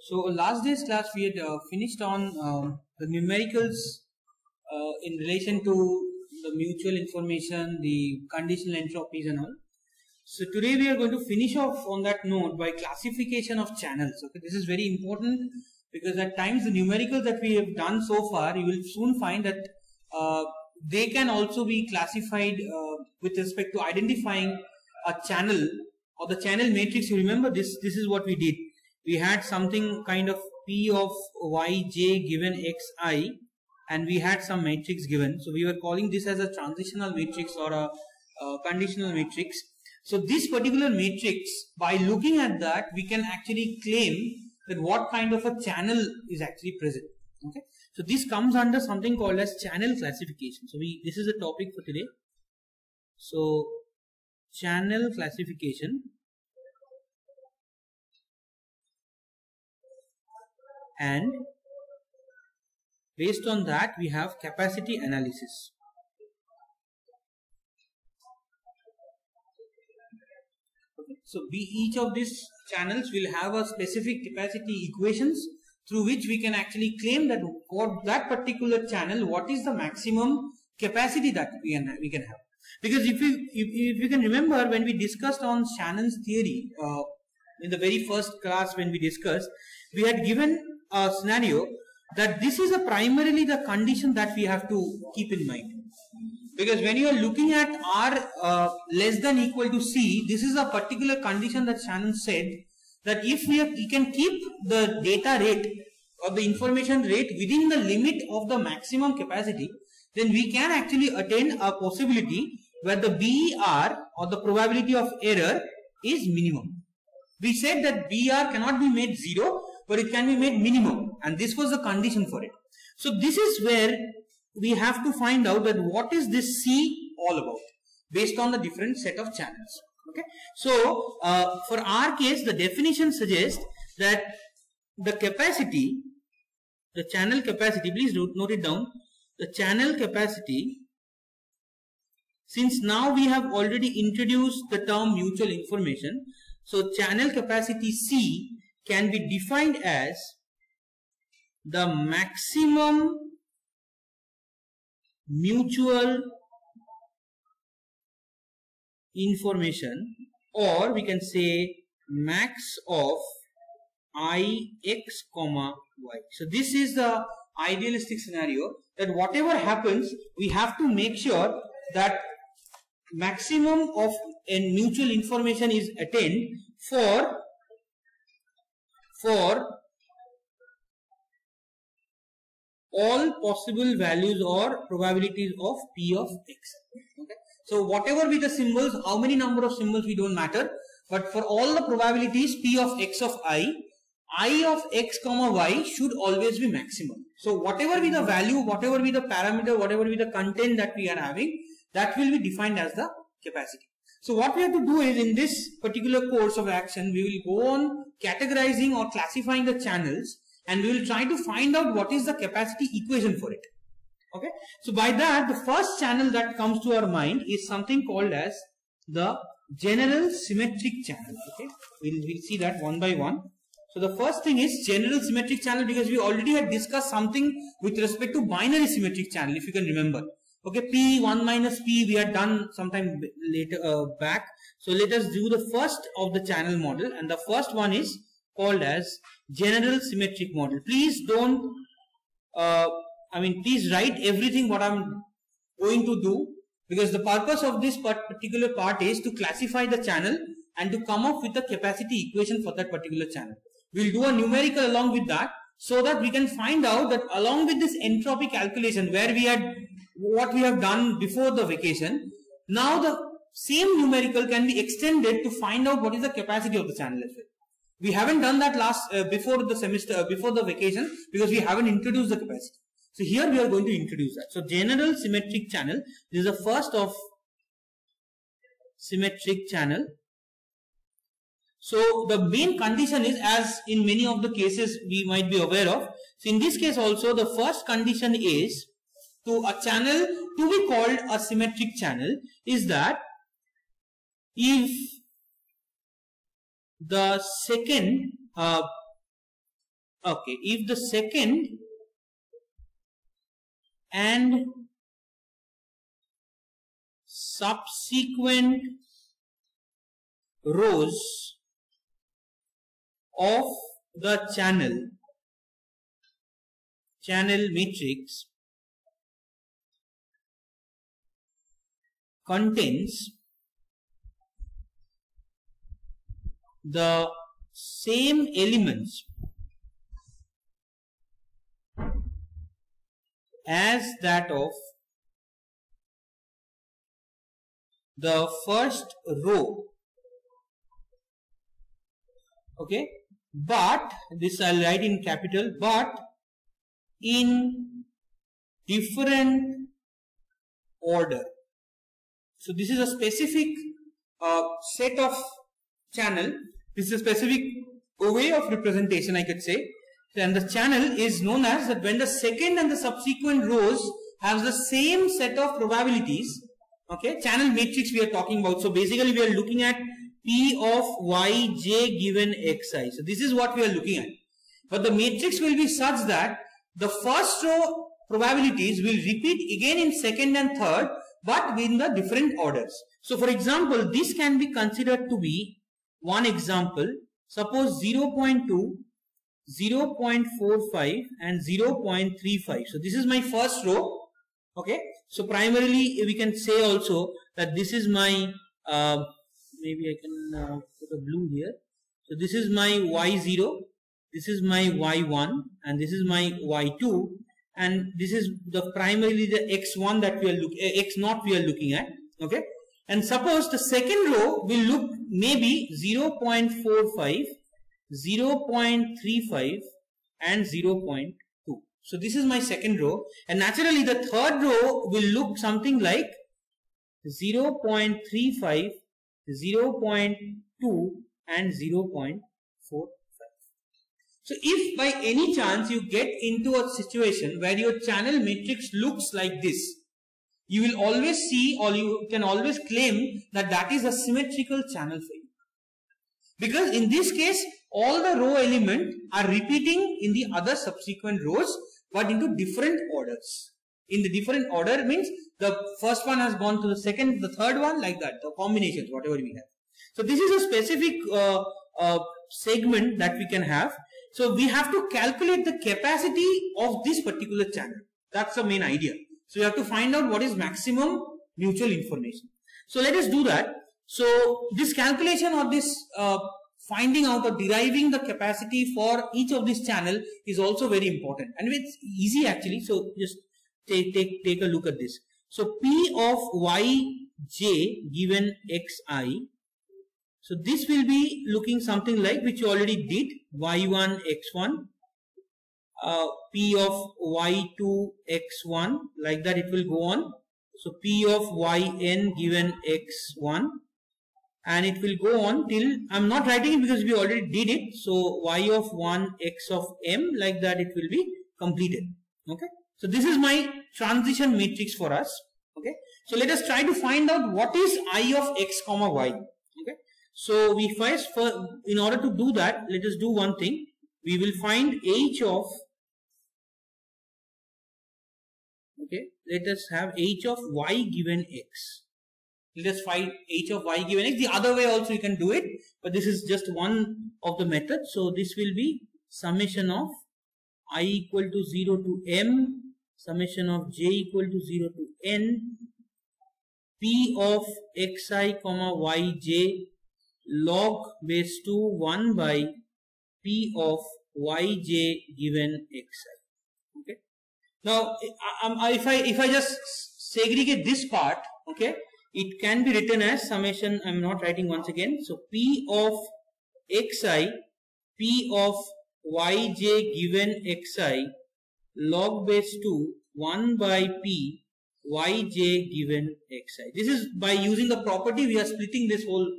So last day's class we had finished on the numericals in relation to the mutual information, the conditional entropies and all. So today we are going to finish off on that note by classification of channels. Okay, this is very important because at times the numericals that we have done so far, you will soon find that they can also be classified with respect to identifying a channel or the channel matrix. You remember this is what we did. We had something kind of P of Yj given Xi, and we had some matrix given. So we were calling this as a transitional matrix or a conditional matrix. So this particular matrix, by looking at that, we can actually claim that what kind of a channel is actually present. Okay. So this comes under something called as channel classification. So this is the topic for today. So channel classification. And based on that we have capacity analysis. Okay. So each of these channels will have a specific capacity equations through which we can actually claim that for that particular channel what is the maximum capacity that we can have. Because if you can remember, when we discussed on Shannon's theory in the very first class, when we discussed, we had given a scenario that this is primarily the condition that we have to keep in mind. Because when you are looking at R less than equal to C, this is a particular condition that Shannon said that if we can keep the data rate or the information rate within the limit of the maximum capacity, then we can actually attain a possibility where the BER or the probability of error is minimum. We said that BER cannot be made 0, but it can be made minimum, and this was the condition for it. So this is where we have to find out that what is this C all about based on the different set of channels. Okay. So for our case, the definition suggests that the capacity, the channel capacity, please note it down, the channel capacity, since now we have already introduced the term mutual information, so channel capacity C can be defined as the maximum mutual information, or we can say max of Ix, Y. So this is the idealistic scenario, that whatever happens, we have to make sure that maximum of a mutual information is attained for all possible values or probabilities of P of X. Okay. So whatever be the symbols, how many number of symbols we don't matter, but for all the probabilities P of X of I of X comma Y should always be maximum. So whatever be the value, whatever be the parameter, whatever be the content that we are having, that will be defined as the capacity. So what we have to do is, in this particular course of action, we will go on categorizing or classifying the channels, and we will try to find out what is the capacity equation for it. Okay. So by that, the first channel that comes to our mind is something called as the general symmetric channel. Okay. We'll see that one by one. So the first thing is general symmetric channel, because we already had discussed something with respect to binary symmetric channel, if you can remember. Okay, P, 1 minus P, we had done sometime later back. So let us do the first of the channel model, and the first one is called as general symmetric model. Please don't, please write everything what I'm going to do, because the purpose of this particular part is to classify the channel and to come up with the capacity equation for that particular channel. We'll do a numerical along with that, so that we can find out that along with this entropy calculation, where we had what we have done before the vacation, now the same numerical can be extended to find out what is the capacity of the channel as well. We haven't done that before the vacation, because we haven't introduced the capacity. So here we are going to introduce that. So general symmetric channel, this is the first of symmetric channel. So the main condition is, as in many of the cases we might be aware of, so in this case also the first condition is, to a channel to be called a symmetric channel, is that if the second Okay, if the second and subsequent rows of the channel matrix contains the same elements as that of the first row. Okay, but this I'll write in capital, but in different order. So this is a specific set of channel. This is a specific way of representation, I could say. And the channel is known as that when the second and the subsequent rows have the same set of probabilities. Okay, channel matrix we are talking about. So basically we are looking at P of yj given xi. So this is what we are looking at. But the matrix will be such that the first row probabilities will repeat again in second and third, but in the different orders. So for example, this can be considered to be one example. Suppose 0.2, 0.45 and 0.35. So this is my first row. Okay. So primarily we can say also that this is my, maybe I can put a blue here. So this is my y0, this is my y1 and this is my y2, and this is the primarily the x1 that we are x0 we are looking at. Okay. And suppose the second row will look maybe 0.45, 0.35 and 0.2. So this is my second row, and naturally the third row will look something like 0.35, 0.2 and 0.45. So if by any chance you get into a situation where your channel matrix looks like this, you will always see, or you can always claim that that is a symmetrical channel for you. Because in this case, all the row elements are repeating in the other subsequent rows, but into different orders. In the different order means the first one has gone to the second, the third one, like that, the combinations, whatever we have. So this is a specific segment that we can have. So we have to calculate the capacity of this particular channel. That's the main idea. So you have to find out what is maximum mutual information. So let us do that. So this calculation or this finding out or deriving the capacity for each of this channel is also very important, and it's easy actually. So just take a look at this. So P of yj given xi. So this will be looking something like, which you already did, y1 x1, P of y2 x1, like that it will go on. So P of yn given x1, and it will go on till, I'm not writing it because we already did it. So y of 1 x of m, like that it will be completed. Okay. So this is my transition matrix for us. Okay. So let us try to find out what is I of x comma y. Okay. So we first, in order to do that, let us do one thing. We will find h of, okay, let us have h of y given x. Let us find h of y given x. The other way also you can do it, but this is just one of the methods. So this will be summation of I equal to 0 to m, summation of j equal to 0 to n, P of xi comma yj log base 2 1 by P of yj given xi. Okay. Now, if I just segregate this part, okay, it can be written as summation. I am not writing once again. So P of xi, P of yj given xi log base 2 1 by P yj given xi. This is by using the property we are splitting this whole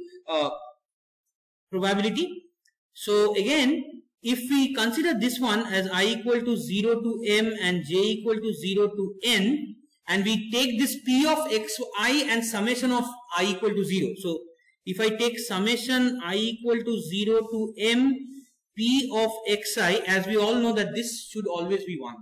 probability. So again, if we consider this one as I equal to 0 to m and j equal to 0 to n, and we take this P of xi and summation of I equal to 0. So if I take summation I equal to 0 to m P of xi, as we all know that this should always be 1.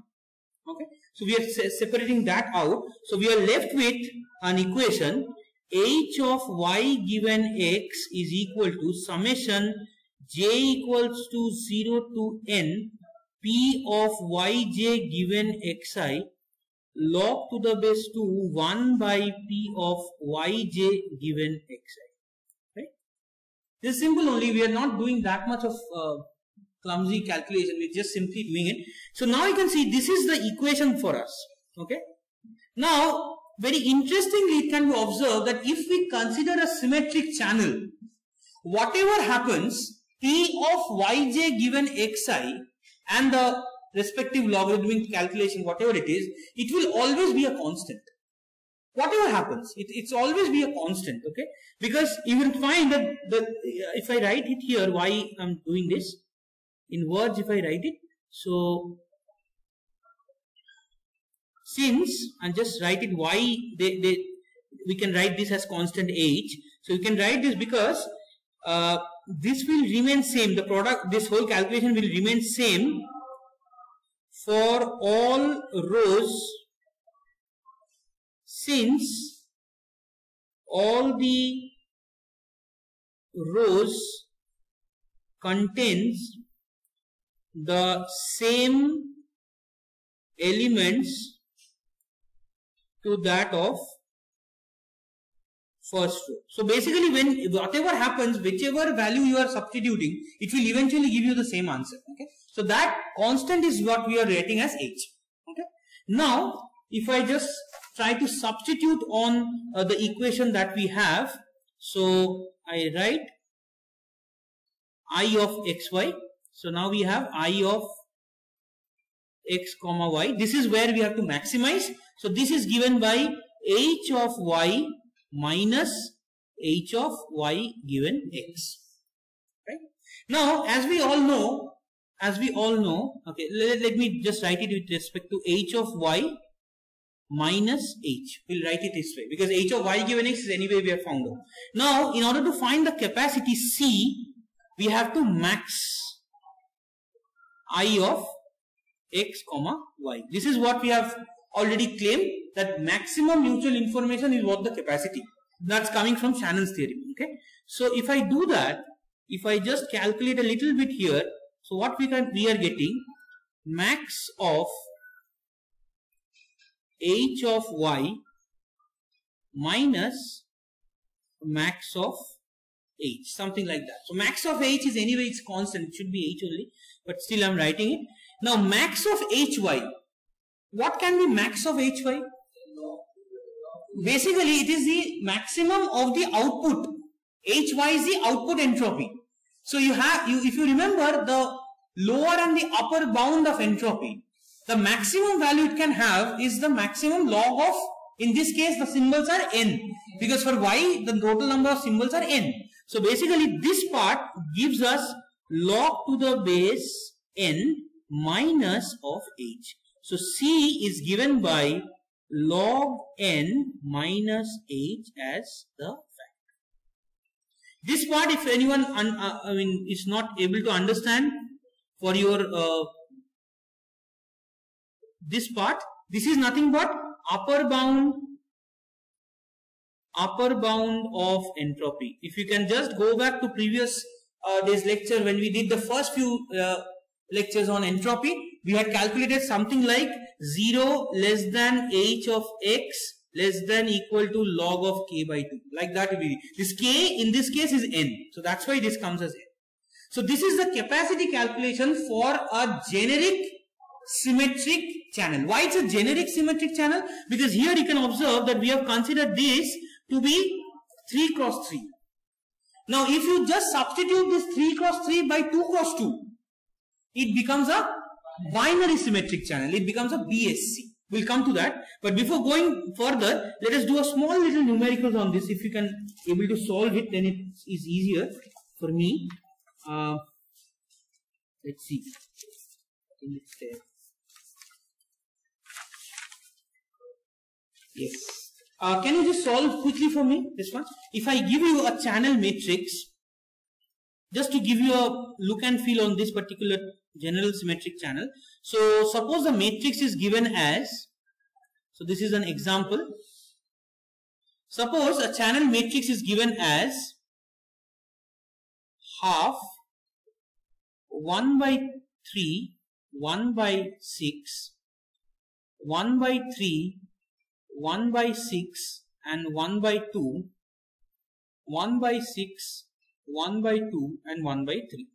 Okay, so we are separating that out. So we are left with an equation h of y given x is equal to summation j equals to 0 to n P of yj given xi log to the base 2 1 by P of yj given xi. Right? This is simple only. We are not doing that much of clumsy calculation. We are just simply doing it. So now you can see this is the equation for us. Okay. Now very interestingly, it can be observed that if we consider a symmetric channel, whatever happens, P of yj given xi and the respective logarithmic calculation, whatever it is, it will always be a constant. Whatever happens, it's always be a constant, okay? Because you will find that if I write it here, why I'm doing this, in words if I write it, so since, and just write it y, we can write this as constant h. So you can write this because this will remain same, the product, this whole calculation will remain same for all rows, since all the rows contains the same elements to that of first row. So basically, when whatever happens, whichever value you are substituting, it will eventually give you the same answer. Okay. So that constant is what we are writing as h. Okay. Now, if I just try to substitute on the equation that we have, so I write I of xy. So now we have I of x comma y. This is where we have to maximize. So this is given by h of y minus h of y given x. Right? Now, as we all know, okay, let me just write it with respect to h of y minus h. We'll write it this way because h of y given x is anyway we have found out. Now, in order to find the capacity C, we have to max I of x comma y. This is what we have already claimed, that maximum mutual information is what the capacity. That's coming from Shannon's theorem. Okay. So if I do that, if I just calculate a little bit here, so what we are getting max of h of y minus max of h, something like that. So max of h is anyway, it's constant, it should be h only, but still I'm writing it. Now max of hy, what can be max of hy? Basically it is the maximum of the output. Hy is the output entropy. So if you remember the lower and the upper bound of entropy, the maximum value it can have is the maximum log of, in this case the symbols are n, because for y the total number of symbols are n. So basically this part gives us log to the base n minus of h. So C is given by log n minus h as the factor. This part, if anyone is not able to understand for your this part, this is nothing but upper bound of entropy. If you can just go back to previous day's lecture when we did the first few lectures on entropy, we had calculated something like 0 less than h of x less than equal to log of k by 2. Like that will be. This k in this case is n. So that's why this comes as n. So this is the capacity calculation for a generic symmetric channel. Why it's a generic symmetric channel? Because here you can observe that we have considered this to be 3 cross 3. Now if you just substitute this 3 cross 3 by 2 cross 2, it becomes a binary symmetric channel. It becomes a BSC. We'll come to that. But before going further, let us do a small little numericals on this. If you can able to solve it, then it is easier for me. Let's see. I think it's there. Yes. Can you just solve quickly for me this one? If I give you a channel matrix, just to give you a look and feel on this particular general symmetric channel. So suppose the matrix is given as, so this is an example. Suppose a channel matrix is given as half, 1 by 3, 1 by 6, 1 by 3, 1 by 6 and 1 by 2, 1 by 6, 1 by 2 and 1 by 3.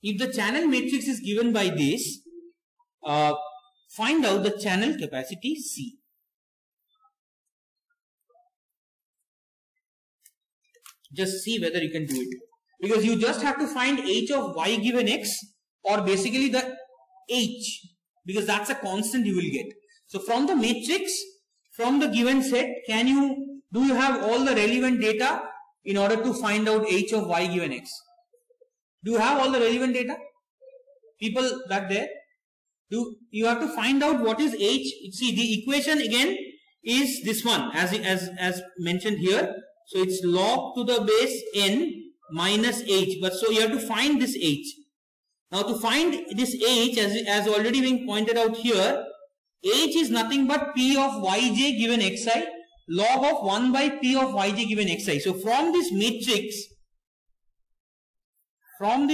If the channel matrix is given by this, find out the channel capacity C. Just see whether you can do it. Because you just have to find h of y given x, or basically the h, because that's a constant you will get. So from the matrix, from the given set, do you have all the relevant data in order to find out h of y given x? Do you have all the relevant data? People back there? You have to find out what is h. See, the equation again is this one, as mentioned here. So it's log to the base n minus h. But so you have to find this h. Now to find this h, as already being pointed out here, h is nothing but p of yj given xi, log of 1 by p of yj given xi. So from this matrix, can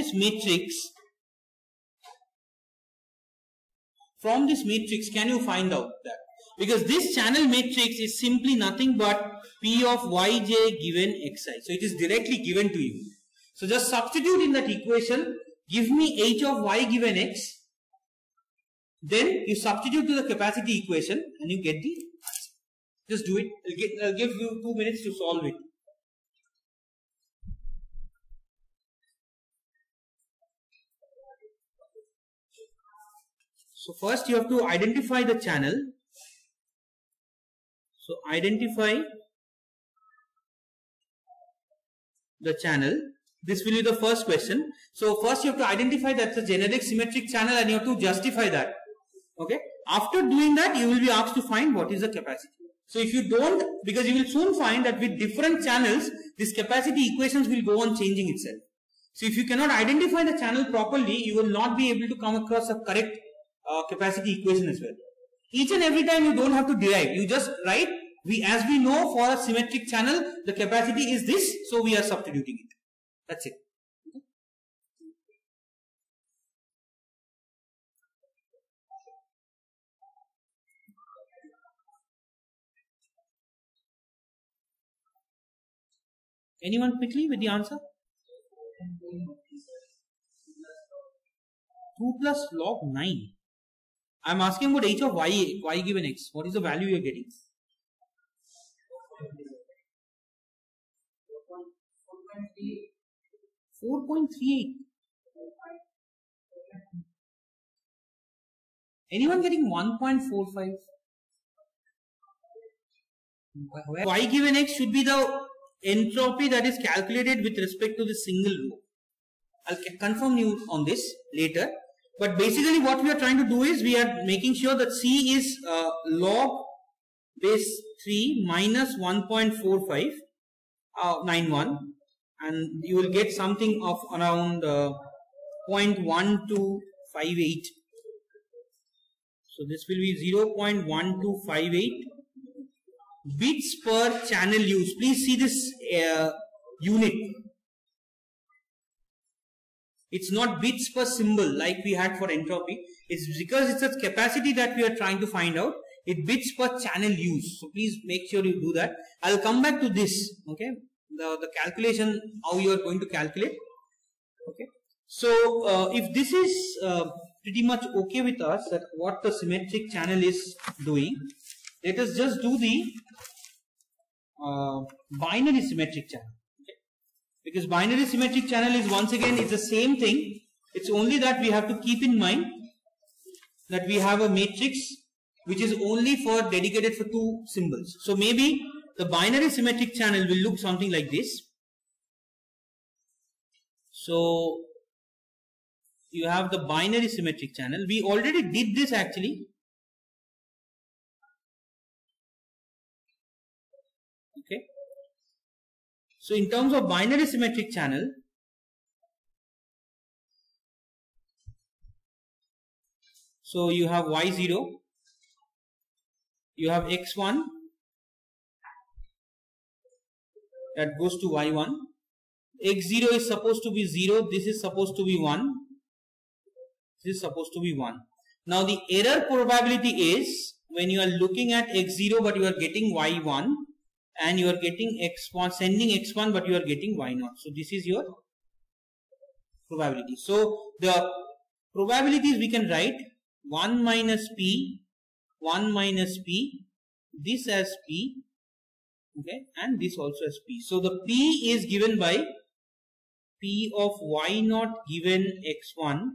you find out that? Because this channel matrix is simply nothing but p of yj given xi. So it is directly given to you. So just substitute in that equation, give me h of y given x, then you substitute to the capacity equation and you get the answer. Just do it. I'll give you 2 minutes to solve it. So first you have to identify the channel. So identify the channel. This will be the first question. So first you have to identify that's a generic symmetric channel and you have to justify that. Okay. After doing that, you will be asked to find what is the capacity. So if you don't, because you will soon find that with different channels, this capacity equations will go on changing itself. So if you cannot identify the channel properly, you will not be able to come across a correct capacity equation as well. Each and every time you don't have to derive. You just write, as we know for a symmetric channel, the capacity is this, so we are substituting it. That's it. Anyone quickly with the answer? 2 plus log 9. I am asking about h of y given x. What is the value you are getting? 4.38. Anyone getting 1.45? Y given x should be the entropy that is calculated with respect to the single row. I'll confirm you on this later. But basically what we are trying to do is we are making sure that C is log base 3 minus 1.45 91, and you will get something of around 0.1258. So this will be 0.1258 bits per channel use. Please see this unit. It's not bits per symbol like we had for entropy. It's because it's a capacity that we are trying to find out. It bits per channel use. So please make sure you do that. I'll come back to this. Okay, the calculation, how you are going to calculate. Okay. So if this is pretty much okay with us, that what the symmetric channel is doing, let us just do the binary symmetric channel. Because binary symmetric channel is once again it's the same thing. It's only that we have to keep in mind that we have a matrix which is only for dedicated for two symbols. So maybe the binary symmetric channel will look something like this. So you have the binary symmetric channel. We already did this actually. Okay. So in terms of binary symmetric channel, So you have y0, you have x1 that goes to y1, x0 is supposed to be 0, this is supposed to be 1, this is supposed to be 1. Now the error probability is when you are looking at x0 but you are getting y1 and you are getting x1, sending x1 but you are getting y0. So this is your probability. So the probabilities we can write 1 minus p, 1 minus p, this as p, okay, and this also as p. So the p is given by p of y0 given x1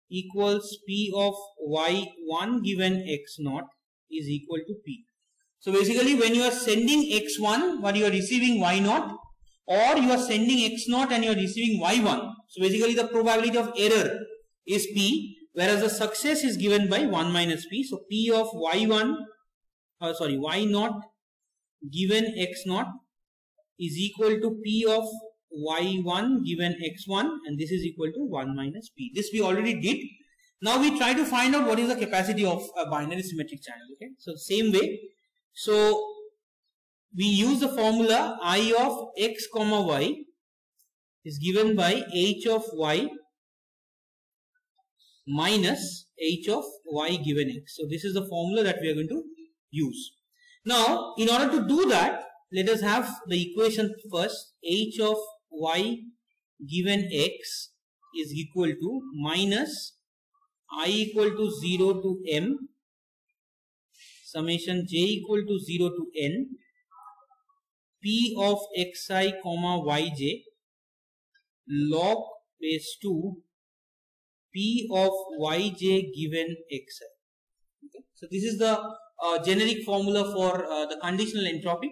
equals p of y1 given x0 is equal to p. So basically when you are sending x1 but you are receiving y0, or you are sending x0 and you are receiving y1, so basically the probability of error is p, whereas the success is given by 1 minus p. So p of y0 given x0 is equal to p of y1 given x1, and this is equal to 1 minus p. This we already did. Now we try to find out what is the capacity of a binary symmetric channel. Okay, so same way. So we use the formula I of x comma y is given by h of y minus h of y given x. So this is the formula that we are going to use. Now in order to do that, let us have the equation first. H of y given x is equal to minus I equal to 0 to m summation j equal to 0 to n p of xi comma yj log base 2 p of yj given xi. Okay. So this is the generic formula for the conditional entropy.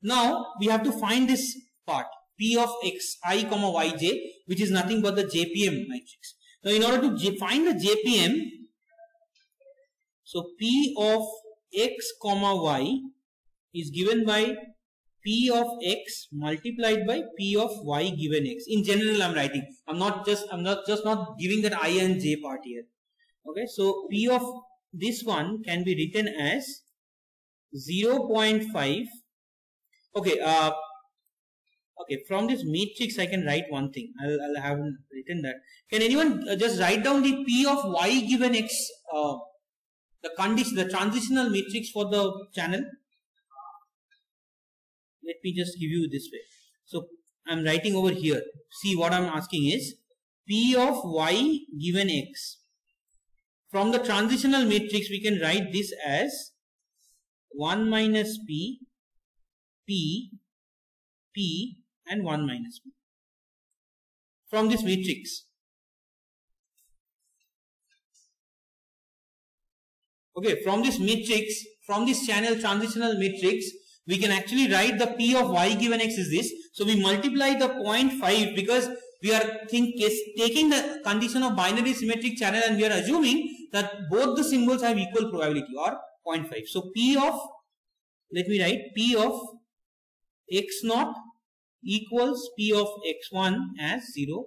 Now we have to find this part p of xi comma yj, which is nothing but the JPM matrix. Now in order to find the JPM, so p of x comma y is given by p of x multiplied by p of y given x. In general I am writing, I'm not just giving that I and j part here. Okay, so p of this one can be written as 0.5. Okay, from this matrix I can write one thing. I'll have written that. Can anyone just write down the p of y given x, the transitional matrix for the channel? Let me just give you this way. So I'm writing over here. See, what I'm asking is p of y given x. From the transitional matrix we can write this as 1 minus p, p, p and 1 minus p. From this matrix. Okay, from this matrix, from this channel transitional matrix, we can actually write the p of y given x is this. So we multiply the 0.5 because we are taking the condition of binary symmetric channel and we are assuming that both the symbols have equal probability or 0.5. So p of, let me write p of x0 equals p of x1 as 0.5.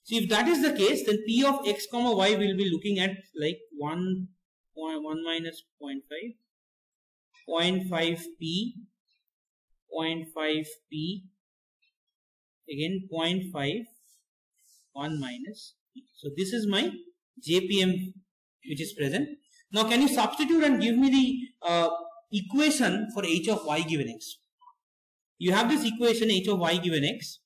So if that is the case, then p of x comma y will be looking at like 1 minus 0.5, 0.5p, 0.5p, again 0.5, 1 minus p. So this is my JPM which is present. Now can you substitute and give me the equation for h of y given x? You have this equation h of y given x.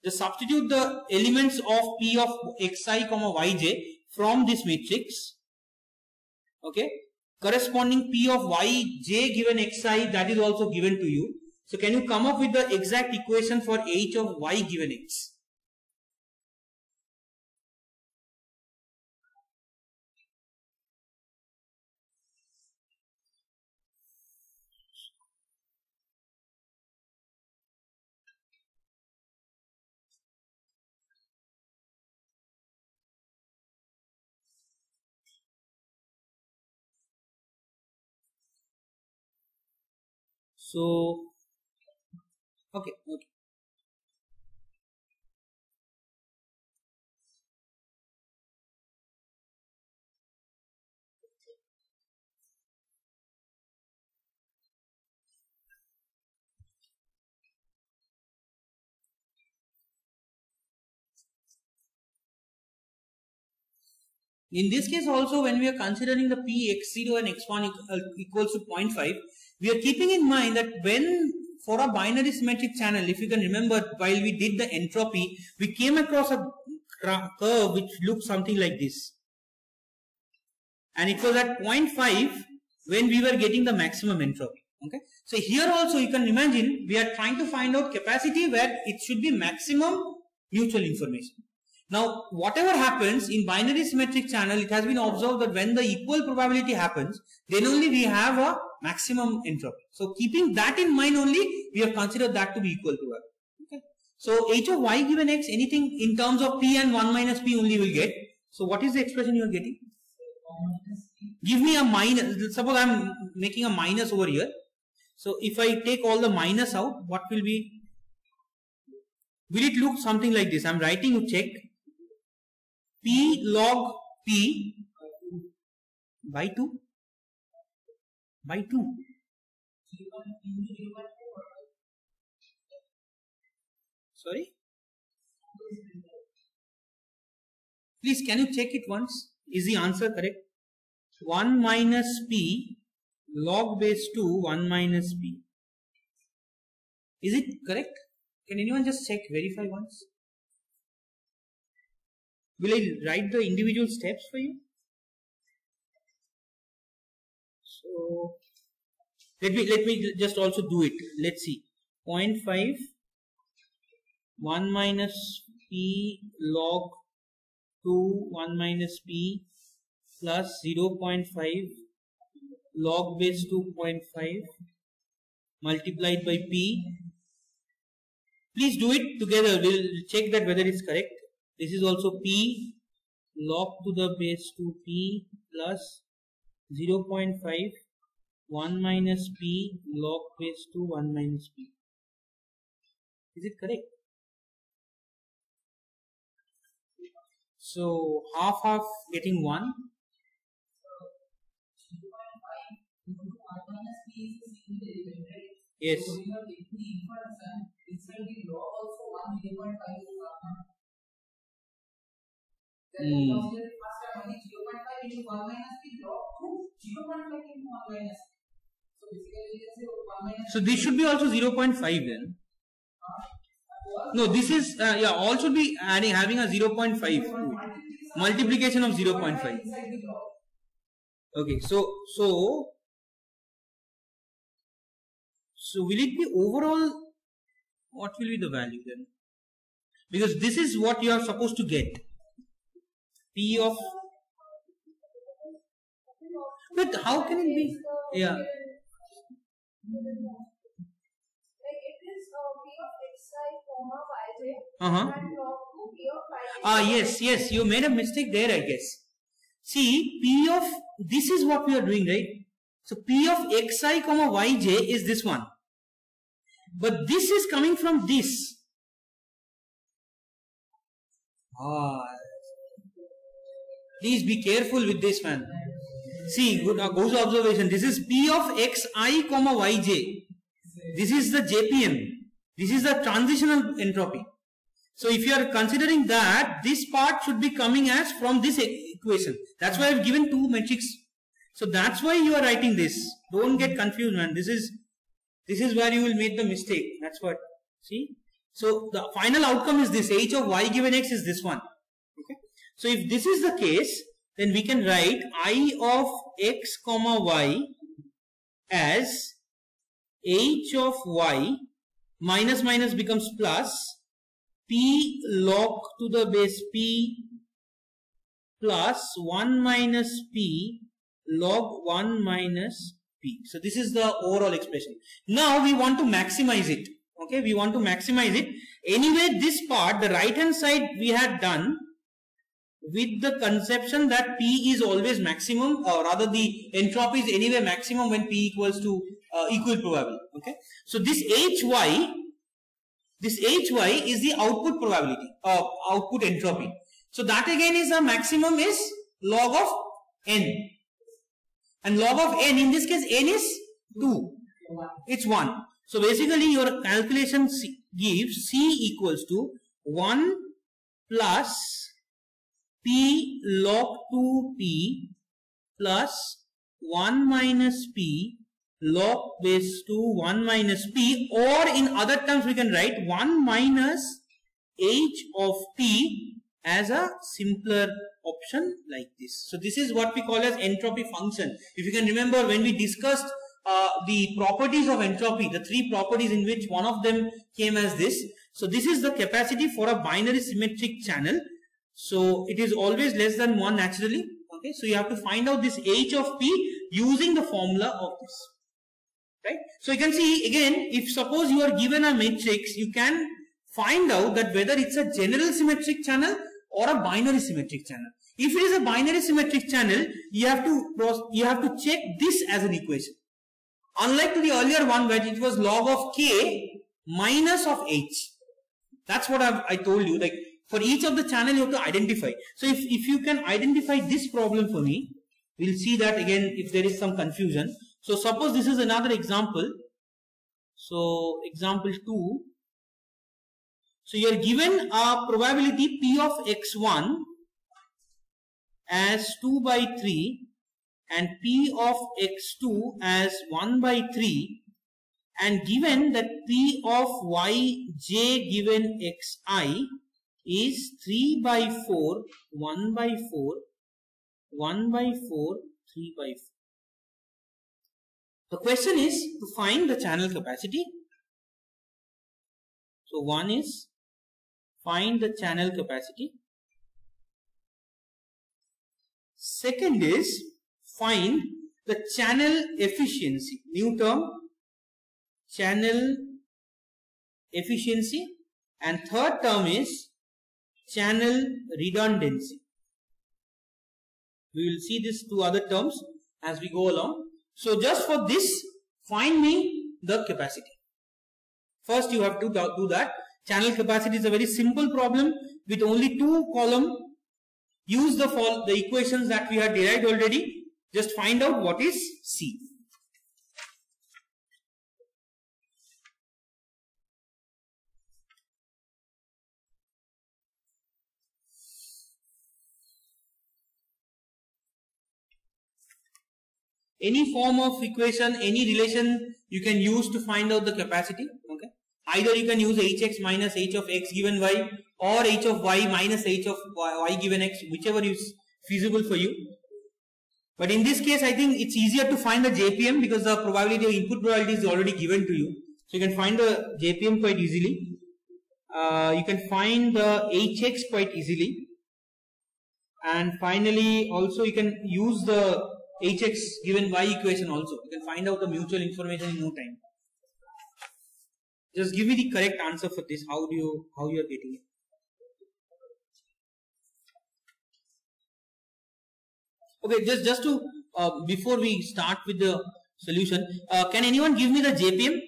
Just substitute the elements of p of xi comma yj from this matrix. Okay. Corresponding p of yj given xi, that is also given to you. So can you come up with the exact equation for h of y given x? So, okay. In this case also, when we are considering the p x0 and x1 equals to 0.5, we are keeping in mind that when for a binary symmetric channel, if you can remember, while we did the entropy, we came across a curve which looked something like this. And it was at 0.5 when we were getting the maximum entropy. Okay. So here also you can imagine we are trying to find out capacity where it should be maximum mutual information. Now, whatever happens in binary symmetric channel, it has been observed that when the equal probability happens, then only we have a maximum entropy. So, keeping that in mind only, we have considered that to be equal probability. Okay. So, h of y given x, anything in terms of p and 1 minus p only will get. So, what is the expression you are getting? Give me a minus. Suppose I am making a minus over here. So, if I take all the minus out, what will be? Will it look something like this? I am writing you check. P log P by 2 by 2. Sorry? Please, can you check it once? Is the answer correct? 1 minus P log base 2 1 minus P. Is it correct? Can anyone just check, verify once? Will I write the individual steps for you? So let me just also do it. Let's see. 0.5 1 minus P log 2 1 minus P plus 0.5 log base 2.5 multiplied by P. Please do it together. We'll check that whether it's correct. This is also P log to the base 2P plus 0.5 1 minus P log base 2 1 minus P. Is it correct? So half getting 1. Yes. So this should be also 0.5 then. No, this is yeah, all should be having a 0.5 multiplication of 0.5. Okay, so will it be overall? What will be the value then? Because this is what you are supposed to get. P of. But how can it be? Yeah. Like it is P of xi comma yj and log to P of yj. Yes, you made a mistake there, I guess. See, P of, this is what we are doing, right? So P of xi comma yj is this one. But this is coming from this. Please be careful with this, man. See, good observation. This is P of xi comma yj. This is the JPM. This is the transitional entropy. So if you are considering that, this part should be coming as from this equation. That's why I have given two metrics. So that's why you are writing this. Don't get confused, man. This is where you will make the mistake. That's what. See. So the final outcome is this. H of y given x is this one. Okay. So if this is the case, then we can write I of x comma y as h of y minus minus becomes plus p log to the base p plus 1 minus p log 1 minus p. So this is the overall expression. Now we want to maximize it. Okay, we want to maximize it. Anyway, this part, the right hand side we had done with the conception that P is always maximum, or rather the entropy is anyway maximum when P equals to equal probability. Okay, so this HY is the output probability, output entropy. So that again is a maximum is log of n, and log of n in this case n is 2, it's 1. So basically your calculation gives C equals to 1 plus P log 2P plus 1 minus P log base 2 1 minus P, or in other terms we can write 1 minus H of P as a simpler option like this. So this is what we call as entropy function. If you can remember, when we discussed the properties of entropy, the three properties in which one of them came as this. So this is the capacity for a binary symmetric channel. So it is always less than 1 naturally. Okay, so you have to find out this H of P using the formula of this. Right. So you can see again, if suppose you are given a matrix, you can find out that whether it's a general symmetric channel or a binary symmetric channel. If it is a binary symmetric channel, you have to check this as an equation. Unlike to the earlier one where it was log of K minus of H. That's what I told you. Like for each of the channel you have to identify. So if you can identify this problem for me, we'll see that again if there is some confusion. So suppose this is another example. So example 2. So you are given a probability P of x1 as 2 by 3 and P of x2 as 1 by 3, and given that P of yj given xi is 3 by 4, 1 by 4, 1 by 4, 3 by 4. The question is to find the channel capacity. So one is find the channel capacity. Second is find the channel efficiency. New term, channel efficiency. And third term is channel redundancy. We will see these two other terms as we go along. So just for this, find me the capacity. First you have to do that. Channel capacity is a very simple problem with only two columns. Use the equations that we had derived already. Just find out what is C. Any form of equation, any relation you can use to find out the capacity. Okay. Either you can use hx minus h of x given y, or h of y minus h of y given x, whichever is feasible for you. But in this case, I think it's easier to find the JPM because the probability of input probability is already given to you. So you can find the JPM quite easily. You can find the hx quite easily. And finally, also you can use the hx given y equation also. You can find out the mutual information in no time. Just give me the correct answer for this. How you are getting it? Okay, just to before we start with the solution, can anyone give me the JPM?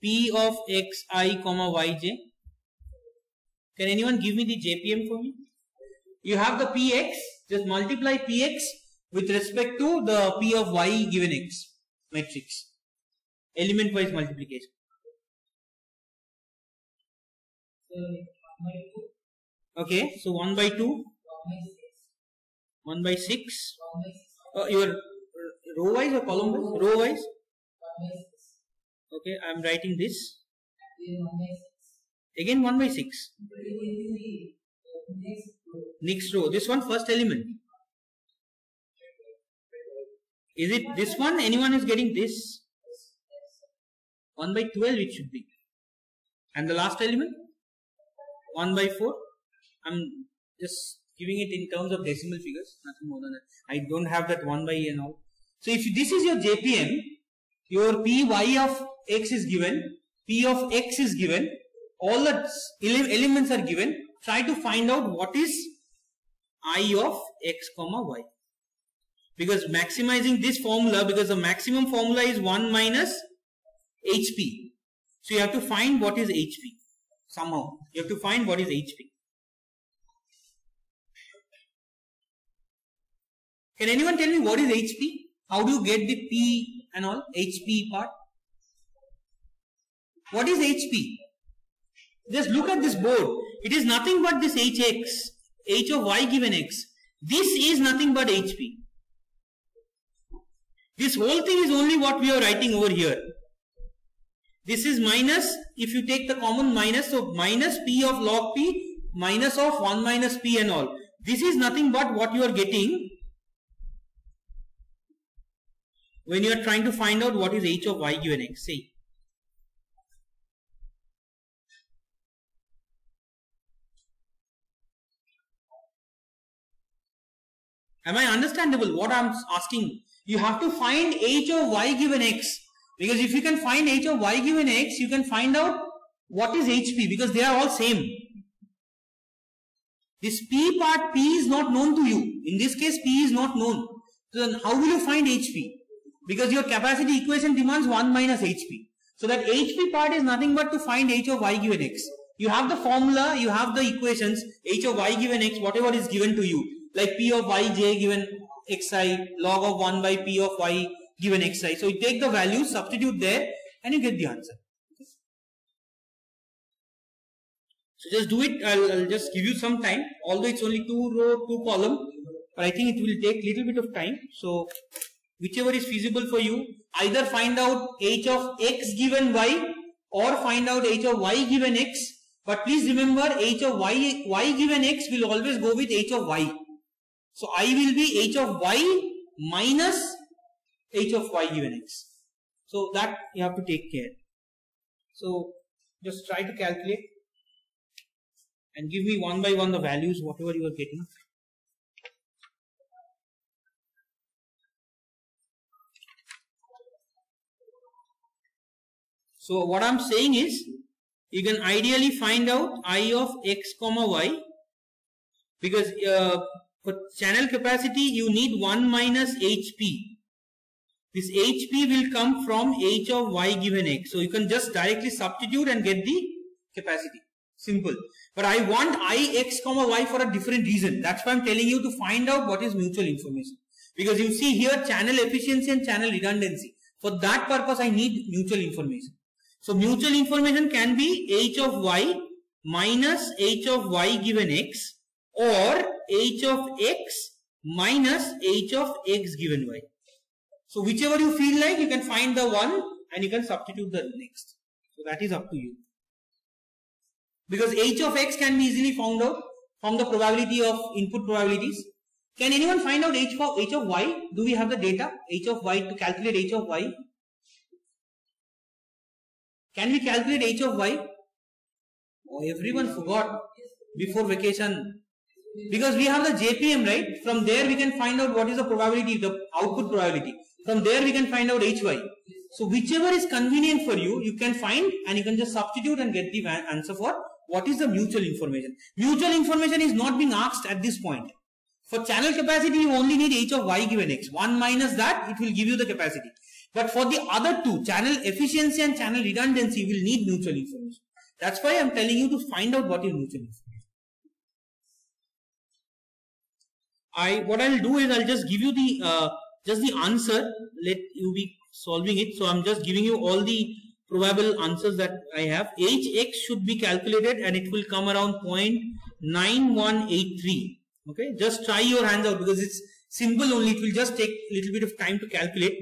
P of xi comma yj. Can anyone give me the JPM for me? You have the px. Just multiply px with respect to the p of y given x matrix. Element wise multiplication. Okay, so 1 by 2, 1 by 6. Your row wise or column wise? Row wise. Okay, I am writing this. Again 1 by 6. Next row. This one first element. Is it this one? Anyone is getting this? 1 by 12 it should be. And the last element? 1 by 4. I'm just giving it in terms of decimal figures. Nothing more than that. I don't have that 1 by and all. So if this is your JPM, your Py of x is given, P of x is given, all the elements are given. Try to find out what is I of x comma y. Because maximizing this formula, because the maximum formula is 1 minus HP. So you have to find what is HP. Somehow. You have to find what is HP. Can anyone tell me what is HP? How do you get the P and all? HP part? What is HP? Just look at this board. it is nothing but this hx, h of y given x. This is nothing but hp. This whole thing is only what we are writing over here. This is minus, if you take the common minus, so minus p of log p minus of 1 minus p and all. This is nothing but what you are getting when you are trying to find out what is h of y given x. See. Am I understandable what I am asking? You have to find h of y given x. Because if you can find h of y given x, you can find out what is hp, because they are all same. This p part, p is not known to you. In this case, p is not known. So then how will you find hp? Because your capacity equation demands 1 minus hp. So that hp part is nothing but to find h of y given x. You have the formula, you have the equations, h of y given x, whatever is given to you. Like p of yj given xi, log of 1 by p of y given xi. So you take the values, substitute there, and you get the answer. So just do it. I'll just give you some time. Although it's only 2 row, 2 column, but I think it will take little bit of time. So whichever is feasible for you, either find out h of x given y or find out h of y given x. But please remember, h of y given x will always go with h of y. So I will be h of y minus h of y given x. So that you have to take care. So just try to calculate and give me one by one the values, whatever you are getting. So what I am saying is, you can ideally find out I of x comma y, because for channel capacity you need 1 minus hp. This hp will come from h of y given x. So you can just directly substitute and get the capacity. Simple. But I want ix comma y for a different reason. That's why I'm telling you to find out what is mutual information. Because you see here channel efficiency and channel redundancy. For that purpose I need mutual information. So mutual information can be h of y minus h of y given x or h of x minus h of x given y. So whichever you feel like, you can find the one and you can substitute the next. So that is up to you. Because h of x can be easily found out from the probability of input probabilities. Can anyone find out h of y? Do we have the data? H of y, to calculate h of y? Can we calculate h of y? Oh, everyone forgot before vacation. Because we have the JPM, right? From there we can find out what is the probability, the output probability. From there we can find out hy. So whichever is convenient for you, you can find and you can just substitute and get the answer for what is the mutual information. Mutual information is not being asked at this point. For channel capacity, you only need h of y given x. 1 minus that, it will give you the capacity. But for the other two, channel efficiency and channel redundancy, you will need mutual information. That's why I am telling you to find out what is mutual information. What I'll do is I'll just give you the just the answer. Let you be solving it. So I'm just giving you all the probable answers that I have. Hx should be calculated and it will come around 0.9183. Okay, just try your hands out because it's simple only. It will just take a little bit of time to calculate.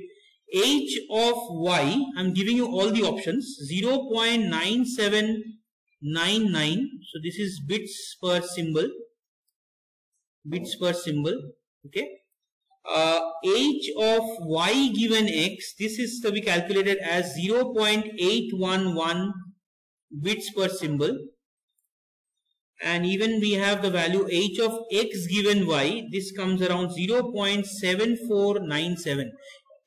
H of y, I'm giving you all the options. 0.9799. So this is bits per symbol. Bits per symbol. Okay. H of y given x, this is to be calculated as 0.811 bits per symbol. And even we have the value h of x given y, this comes around 0.7497.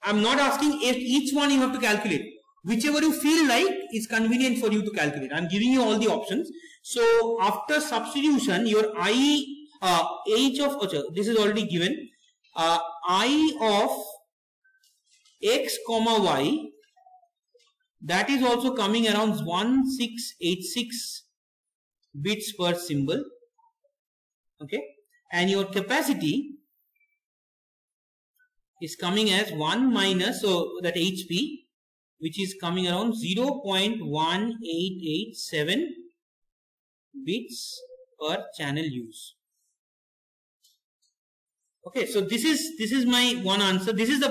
I'm not asking if each one you have to calculate. Whichever you feel like is convenient for you to calculate. I'm giving you all the options. So after substitution, your h of, this is already given. I of x comma y, that is also coming around 1686 bits per symbol. Okay, and your capacity is coming as 1 minus, so that HP, which is coming around 0.1887 bits per channel use. Okay, so this is my one answer. This is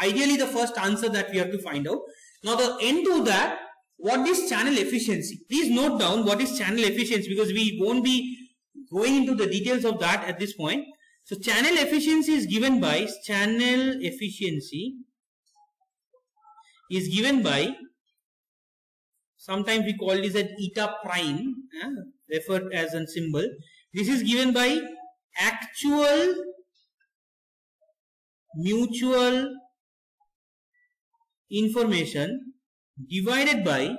ideally the first answer that we have to find out. Now the end to that, what is channel efficiency? Please note down what is channel efficiency, because we won't be going into the details of that at this point. So channel efficiency is given by sometimes we call this as eta prime, referred as a symbol. This is given by actual mutual information divided by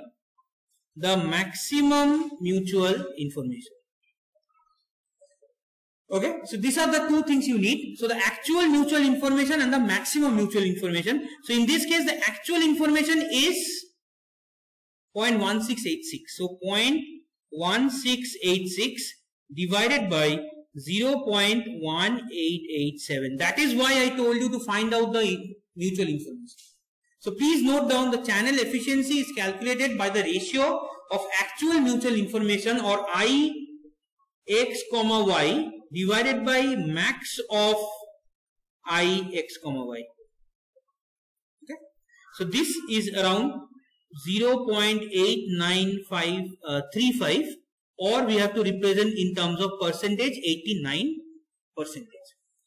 the maximum mutual information. Okay, so these are the two things you need. So the actual mutual information and the maximum mutual information. So in this case, the actual information is 0.1686. So 0.1686 divided by 0.1887. That is why I told you to find out the mutual information. So please note down, the channel efficiency is calculated by the ratio of actual mutual information, or I x comma y divided by max of I x comma y. Okay. So this is around 0.89535, or we have to represent in terms of percentage 89%.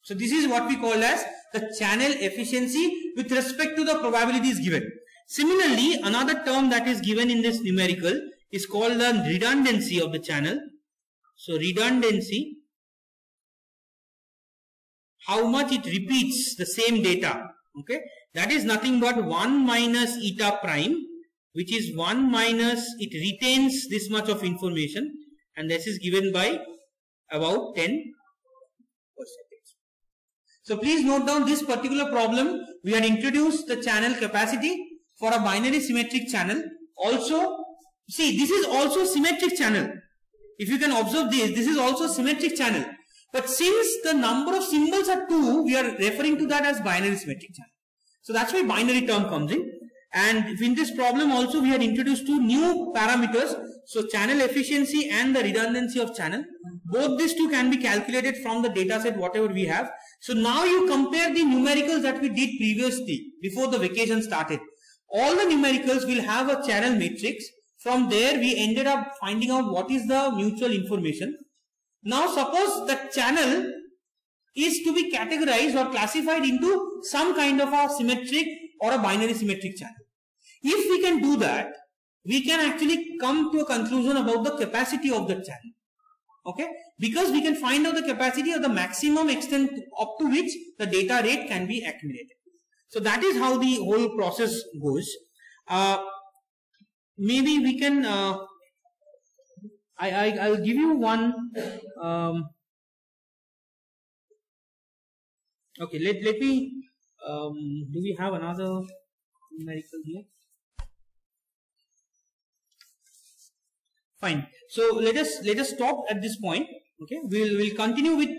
So this is what we call as the channel efficiency with respect to the probabilities given. Similarly, another term that is given in this numerical is called the redundancy of the channel. So redundancy, how much it repeats the same data. Okay, that is nothing but 1 minus eta prime, which is 1 minus, it retains this much of information, and this is given by about 10%. So please note down this particular problem. We had introduced the channel capacity for a binary symmetric channel. Also, see, this is also symmetric channel. If you can observe this is also symmetric channel. But since the number of symbols are 2, we are referring to that as binary symmetric channel. So that's why binary term comes in. And in this problem also we had introduced 2 new parameters. So channel efficiency and the redundancy of channel. Both these two can be calculated from the data set whatever we have. So now you compare the numericals that we did previously before the vacation started. All the numericals will have a channel matrix. From there we ended up finding out what is the mutual information. Now suppose the channel is to be categorized or classified into some kind of a symmetric or a binary symmetric channel. If we can do that, we can actually come to a conclusion about the capacity of the channel. Okay, because we can find out the capacity of the maximum extent up to which the data rate can be accumulated. So that is how the whole process goes. Maybe we can, I'll give you one, okay, let me, do we have another numerical here? Fine. So let us stop at this point. Okay, we'll continue with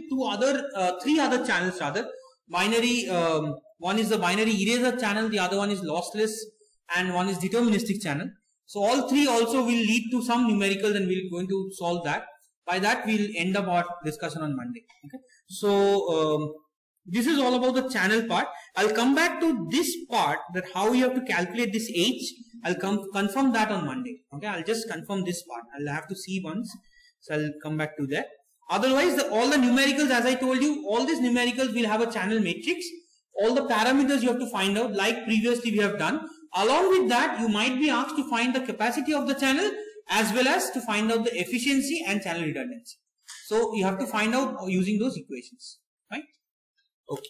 three other channels rather. Binary, one is the binary eraser channel, the other one is lossless, and one is deterministic channel. So all three also will lead to some numericals, and we're going to solve that. By that we'll end up our discussion on Monday. Okay. So this is all about the channel part. I'll come back to this part, that how you have to calculate this H. I'll confirm that on Monday. Okay, I'll just confirm this part. I'll have to see once. So I'll come back to that. Otherwise, all the numericals, as I told you, all these numericals will have a channel matrix. All the parameters you have to find out, like previously we have done. Along with that, you might be asked to find the capacity of the channel as well as to find out the efficiency and channel redundancy. So you have to find out using those equations, right? Okay.